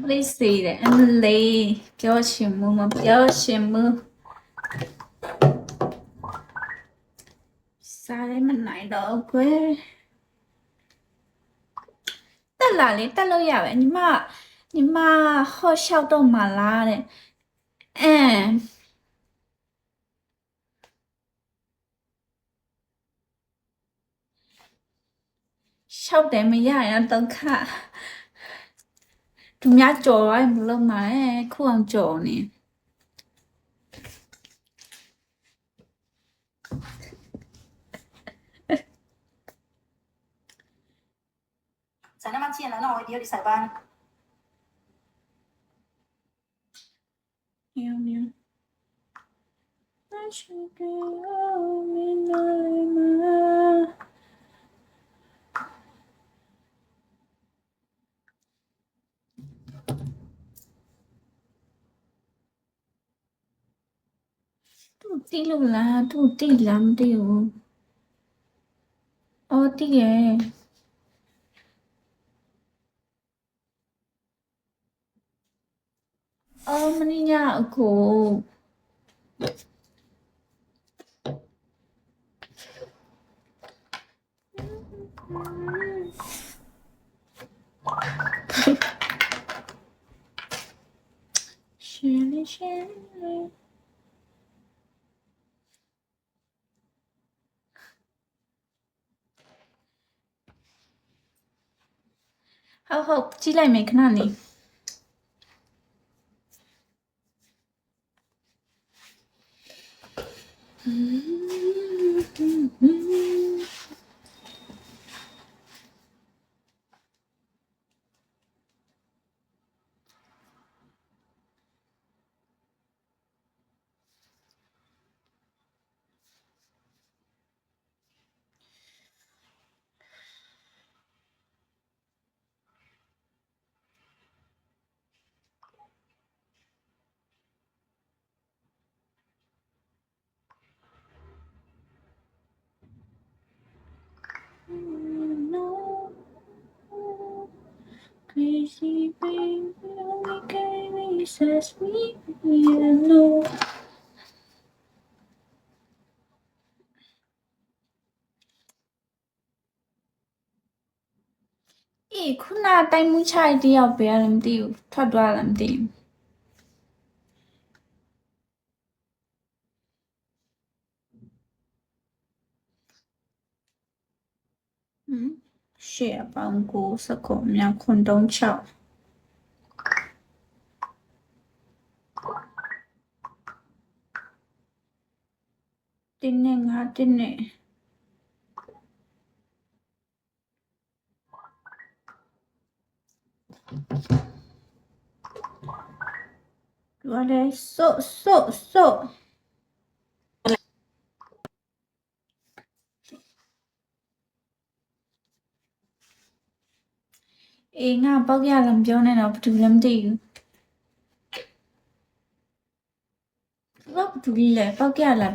Please say that I'm late ပြောချင်မှုမပြောချင်မှုစားလည်းမနိုင်တော့ကွယ်တက်လာလေတက်လို့ရပဲညီမဟော့လျှောက်တော့မှလားတဲ့လျှောက်တယ်မရရင်ဒုက္ခသူများကြော်ရိုင်းမလုပ်မှာခုအောင်ကြော်နေ咱那么近了，那我也得上班。喵那是给我明白吗သူတိလို့လားသူတိလားမသိဘူးအော်တိရဲ့အော်မင်းညာအကိုရှင်လေးဟုတ်ကြည့်လိုက်မယ်ခဏလေးCrazy baby, only game says me, you know. အေးခုနတိုင်းမှုချိုက်တယောက်ပဲလည်းမသိဘူးထွက်သွားလားမသိဘူးရှေ့အပေါင်းကိုစကုံမြောက်ခွန်တုံး6တင်းနဲ့ငါတင်းနဲ့我来搜。အေးငါပေါက်ရလားမပြောနဲ့တော့ဘာလို့လဲမသိဘူးဘာလို့လဲပေါက်ရလား